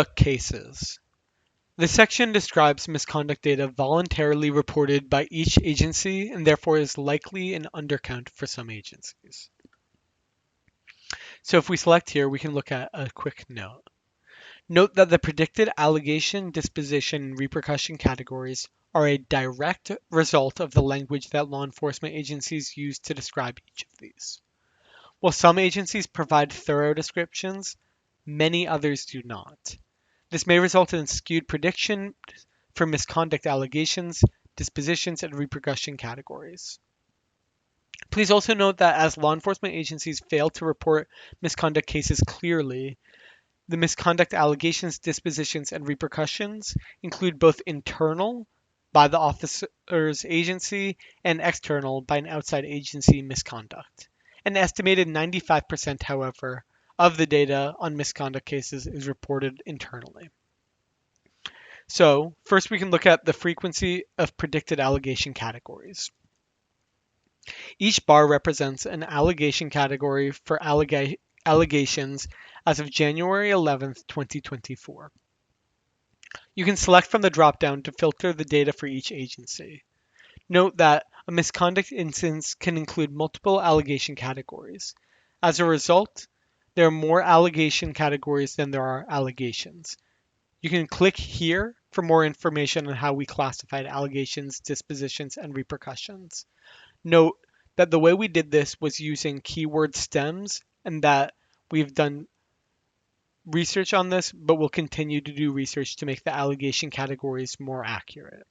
Cases. This section describes misconduct data voluntarily reported by each agency and therefore is likely an undercount for some agencies. So if we select here, we can look at a quick note. Note that the predicted allegation, disposition, and repercussion categories are a direct result of the language that law enforcement agencies use to describe each of these. While some agencies provide thorough descriptions, many others do not. This may result in skewed prediction for misconduct allegations, dispositions, and repercussion categories. Please also note that as law enforcement agencies fail to report misconduct cases clearly, the misconduct allegations, dispositions, and repercussions include both internal, by the officer's agency, and external, by an outside agency misconduct. An estimated 95%, however, of the data on misconduct cases is reported internally. So, first we can look at the frequency of predicted allegation categories. Each bar represents an allegation category for allegations as of January 11th, 2024. You can select from the dropdown to filter the data for each agency. Note that a misconduct instance can include multiple allegation categories. As a result, there are more allegation categories than there are allegations. You can click here for more information on how we classified allegations, dispositions, and repercussions. Note that the way we did this was using keyword stems and that we've done research on this, but we'll continue to do research to make the allegation categories more accurate.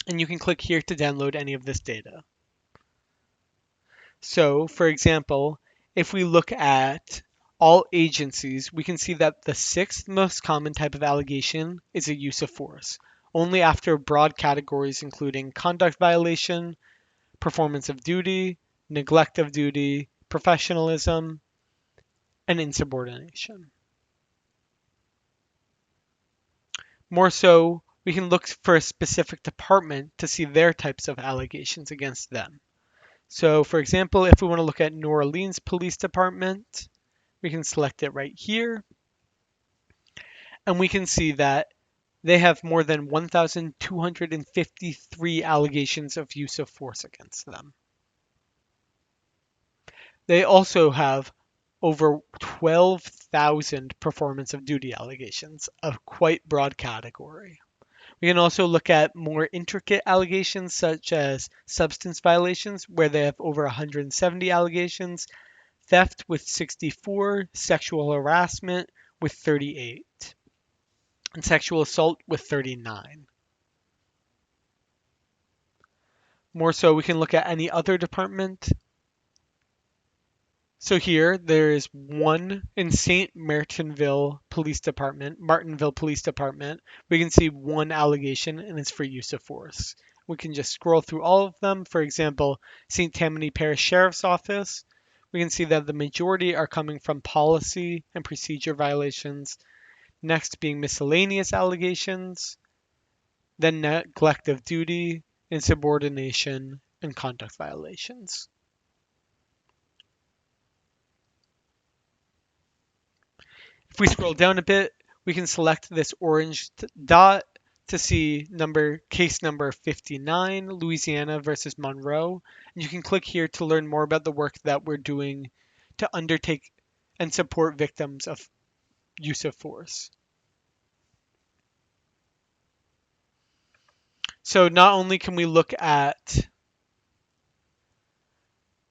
And you can click here to download any of this data. So, for example, if we look at all agencies, we can see that the sixth most common type of allegation is a use of force, only after broad categories including conduct violation, performance of duty, neglect of duty, professionalism, and insubordination. More so, we can look for a specific department to see their types of allegations against them. So, for example, if we want to look at New Orleans Police Department, we can select it right here. And we can see that they have more than 1,253 allegations of use of force against them. They also have over 12,000 performance of duty allegations, a quite broad category. We can also look at more intricate allegations such as substance violations, where they have over 170 allegations, theft with 64, sexual harassment with 38, and sexual assault with 39. More so, we can look at any other department. So here, there is one in St. Martinville Police Department, We can see one allegation, and it's for use of force. We can just scroll through all of them. For example, St. Tammany Parish Sheriff's Office. We can see that the majority are coming from policy and procedure violations. Next being miscellaneous allegations. Then neglect of duty, insubordination, and conduct violations. If we scroll down a bit, we can select this orange dot to see case number 59, Louisiana versus Monroe. And you can click here to learn more about the work that we're doing to undertake and support victims of use of force. So not only can we look at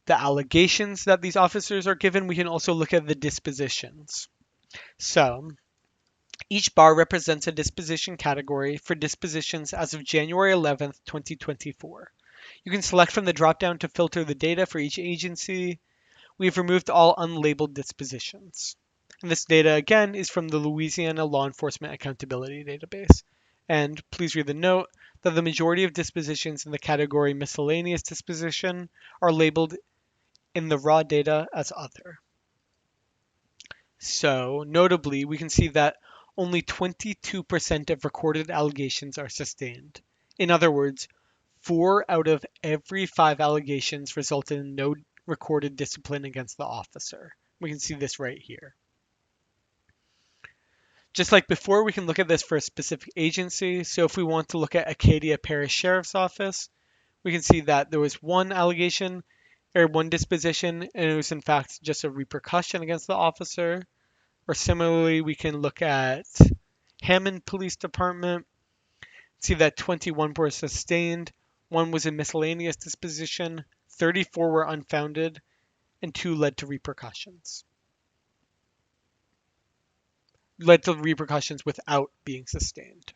the allegations that these officers are given, we can also look at the dispositions. So each bar represents a disposition category for dispositions as of January 11th, 2024. You can select from the dropdown to filter the data for each agency. We've removed all unlabeled dispositions. And this data, again, is from the Louisiana Law Enforcement Accountability Database. And please read the note that the majority of dispositions in the category miscellaneous disposition are labeled in the raw data as other. So, notably, we can see that only 22% of recorded allegations are sustained. In other words, 4 out of every 5 allegations resulted in no recorded discipline against the officer. We can see this right here. Just like before, we can look at this for a specific agency. So if we want to look at Acadia Parish Sheriff's Office, we can see that there was one allegation or one disposition, and it was in fact just a repercussion against the officer. Or similarly, we can look at Hammond Police Department, see that 21 were sustained, one was a miscellaneous disposition, 34 were unfounded, and 2 led to repercussions without being sustained.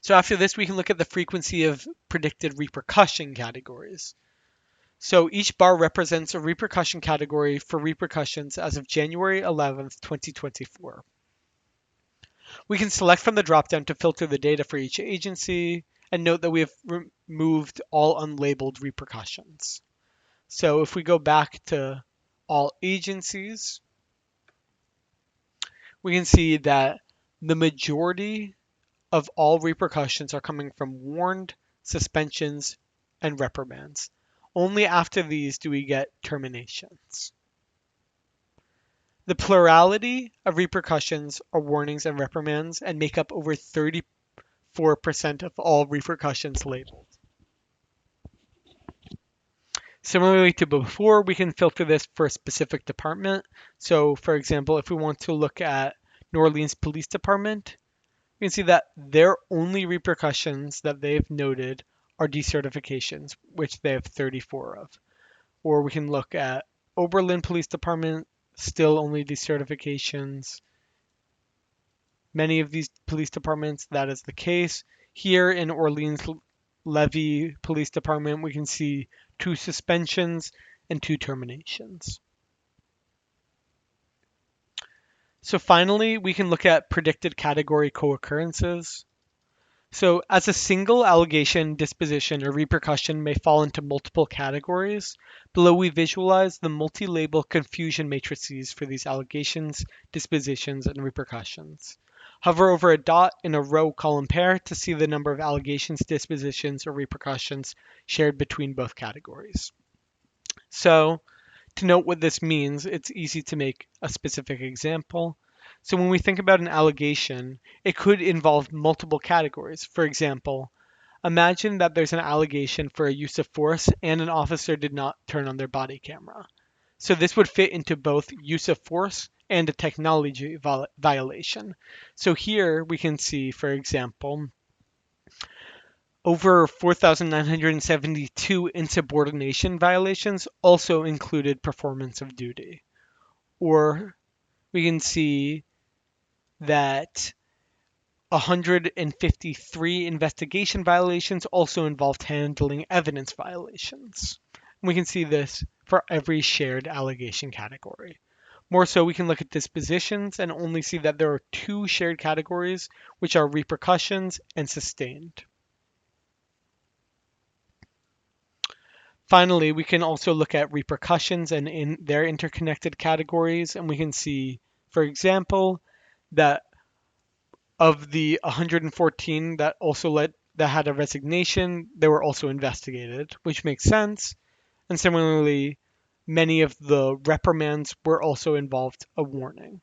So after this, we can look at the frequency of predicted repercussion categories. So each bar represents a repercussion category for repercussions as of January 11th, 2024. We can select from the dropdown to filter the data for each agency, and note that we have removed all unlabeled repercussions. So if we go back to all agencies, we can see that the majority of all repercussions are coming from warned, suspensions, and reprimands. Only after these do we get terminations. The plurality of repercussions are warnings and reprimands and make up over 34% of all repercussions labeled. Similarly to before, we can filter this for a specific department. So for example, if we want to look at New Orleans Police Department, we can see that their only repercussions that they've noted are decertifications, which they have 34 of. Or we can look at Oberlin Police Department, still only decertifications. Many of these police departments, that is the case. Here in Orleans Levy Police Department, we can see 2 suspensions and 2 terminations. So finally, we can look at predicted category co-occurrences. So as a single allegation, disposition, or repercussion may fall into multiple categories, below we visualize the multi-label confusion matrices for these allegations, dispositions, and repercussions. Hover over a dot in a row column pair to see the number of allegations, dispositions, or repercussions shared between both categories. So to note what this means, it's easy to make a specific example. So when we think about an allegation, it could involve multiple categories. For example, imagine that there's an allegation for a use of force and an officer did not turn on their body camera. So this would fit into both use of force and a technology violation. So here we can see, for example, over 4,972 insubordination violations also included performance of duty. Or we can see that 153 investigation violations also involved handling evidence violations. We can see this for every shared allegation category. More so, we can look at dispositions and only see that there are 2 shared categories, which are repercussions and sustained. Finally, we can also look at repercussions and in their interconnected categories, and we can see, for example, that of the 114 that had a resignation, they were also investigated, which makes sense. And similarly, many of the reprimands were also involved a warning.